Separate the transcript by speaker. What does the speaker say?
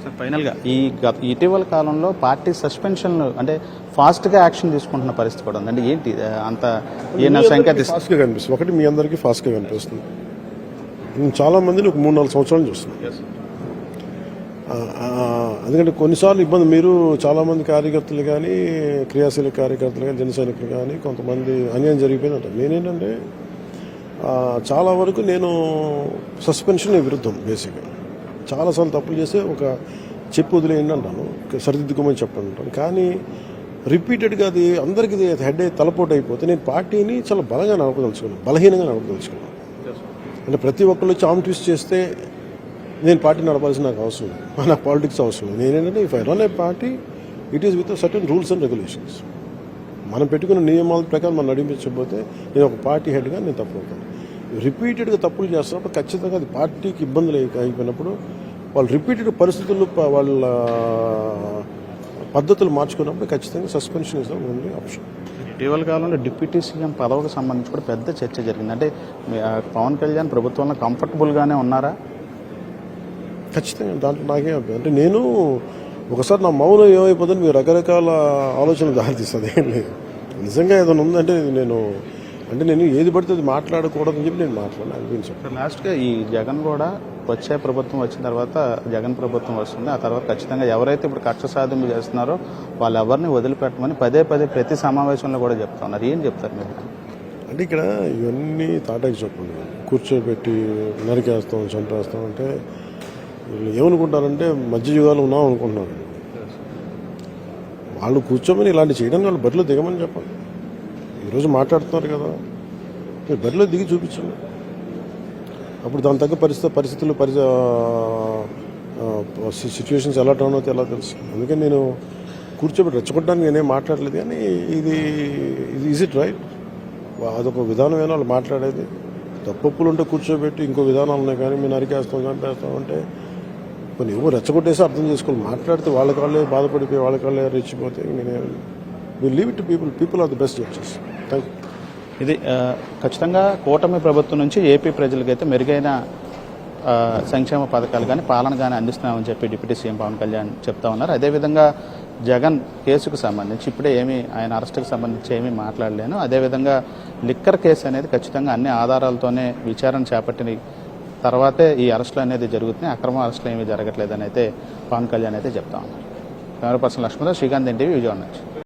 Speaker 1: Sir ఫైనల్గా ఇటీవల కాలంలో పార్టీ సస్పెన్షన్లు అంటే ఫాస్ట్గా యాక్షన్ తీసుకుంటున్న పరిస్థితి కూడా ఉంది. అంటే ఏంటి అంత
Speaker 2: ఫాస్ట్గా కనిపిస్తుంది. ఒకటి మీ అందరికీ ఫాస్ట్గా కనిపిస్తుంది. నేను చాలా మందిని ఒక 3-4 సంవత్సరాలు చూస్తున్నాను. ఎందుకంటే కొన్నిసార్లు ఇబ్బంది మీరు చాలామంది కార్యకర్తలు కానీ క్రియాశీల కార్యకర్తలు కానీ జన సైనికులు కానీ కొంతమంది అన్యాయం జరిగిపోయిందంట. నేనేంటంటే చాలా వరకు నేను సస్పెన్షన్ విరుద్ధం. బేసిక్గా చాలాసార్లు తప్పులు చేస్తే ఒక చెప్పు వదిలేయండి అంటాను, సరిదిద్దుకోమని చెప్పండి అంటాను. కానీ రిపీటెడ్గా అది అందరికీ హెడ్ తలపోటు అయిపోతే నేను పార్టీని చాలా బలంగా నడపదలుచుకున్నాను, బలహీనంగా నడపదలుచుకున్నాను. అంటే ప్రతి ఒక్కళ్ళు చామ్ ట్విస్ట్ చేస్తే నేను పార్టీ నడపాల్సిన నాకు అవసరం లేదు, నాకు పాలిటిక్స్ అవసరం లేదు. నేనేంటంటే if I run A party it is with certain rules and regulations. మనం పెట్టుకున్న నియమాల ప్రకారం మనం నడిపించకపోతే నేను ఒక పార్టీ హెడ్గా నేను తప్పు అవుతాను. రిపీటెడ్గా తప్పులు చేస్తున్నప్పుడు ఖచ్చితంగా అది పార్టీకి ఇబ్బందులు అయిపోయినప్పుడు వాళ్ళు రిపీటెడ్ పరిస్థితుల్లో వాళ్ళ పద్ధతులు మార్చుకున్నప్పుడు ఖచ్చితంగా suspension is the only option.
Speaker 1: ఇటీవల కాలంలో డిప్యూటీ సీఎం పదవికి సంబంధించి కూడా పెద్ద చర్చ జరిగింది. అంటే పవన్ కళ్యాణ్ ప్రభుత్వంలో కంఫర్టబుల్గానే ఉన్నారా?
Speaker 2: ఖచ్చితంగా దాంట్లో నాకేం అభ్యంతరం. అంటే నేను ఒకసారి నా మౌనం ఏమైపోతుంది మీరు రకరకాల ఆలోచనలు దారితీస్తుంది. ఏం లేదు, నిజంగా ఏదైనా ఉందంటే నేను ఏది పడితే అది మాట్లాడకూడదని చెప్పి నేను మాట్లాడాను అనిపించాను.
Speaker 1: లాస్ట్గా ఈ జగన్ కూడా వచ్చే ప్రభుత్వం వచ్చిన తర్వాత జగన్ ప్రభుత్వం వస్తుంది, ఆ తర్వాత ఖచ్చితంగా ఎవరైతే ఇప్పుడు కక్ష సాధింపు చేస్తున్నారో వాళ్ళు ఎవరిని వదిలిపెట్టమని పదే ప్రతి సమావేశంలో కూడా చెప్తా ఉన్నారు. ఏం చెప్తారు మీరు?
Speaker 2: అంటే ఇక్కడ ఇవన్నీ తాటాకి చెప్పండి, కూర్చోబెట్టి నరికేస్తాం చంపేస్తాం అంటే వీళ్ళు ఏమనుకుంటారంటే మధ్య యుగాలు ఉన్నాం అనుకుంటున్నారు. వాళ్ళు కూర్చోమని ఇలాంటి చేయడానికి వాళ్ళు బరిలో దిగమని చెప్పాలి. ఈరోజు మాట్లాడుతున్నారు కదా, మీరు బరిలో దిగి చూపించండి. అప్పుడు దాని తగ్గ పరిస్థితులు సిచ్యువేషన్స్ ఎలా టర్న్ అవుతాయి ఎలా తెలుసు. అందుకని నేను కూర్చోబెట్టి రెచ్చగొట్టడానికి నేనేం మాట్లాడలేదు. కానీ ఇది ఈజ్ ఇట్ రైట్? అదొక విధానం ఏమో వాళ్ళు మాట్లాడేది. తప్పులు ఉంటే కూర్చోబెట్టి ఇంకో విధానాలు ఉన్నాయి. కానీ మేము నరికేస్తాం చంపేస్తాం అంటే కొన్ని ఏవో రెచ్చగొట్టేసి అర్థం చేసుకోవాలి. మాట్లాడితే వాళ్ళ బాధపడిపోయి వాళ్ళ రెచ్చిపోతే నేను leave it to people are the best judges. Thank you.
Speaker 1: ఇది ఖచ్చితంగా కూటమి ప్రభుత్వం నుంచి ఏపీ ప్రజలకైతే మెరుగైన సంక్షేమ పథకాలు కానీ పాలన కానీ అందిస్తున్నామని చెప్పి డిప్యూటీ సీఎం పవన్ కళ్యాణ్ చెప్తా ఉన్నారు. అదేవిధంగా జగన్ కేసుకు సంబంధించి ఇప్పుడే ఆయన అరెస్టుకు సంబంధించి ఏమీ మాట్లాడలేను. అదేవిధంగా లిక్కర్ కేసు అనేది ఖచ్చితంగా అన్ని ఆధారాలతోనే విచారణ చేపట్టిన తర్వాతే ఈ అరెస్టులు అనేది జరుగుతున్నాయి, అక్రమ అరెస్టులు ఏమీ జరగట్లేదని అయితే పవన్ కళ్యాణ్ అయితే చెప్తా ఉన్నారు. Camera person Lakshman, Srikanth NTV, Vijayawada నుంచి.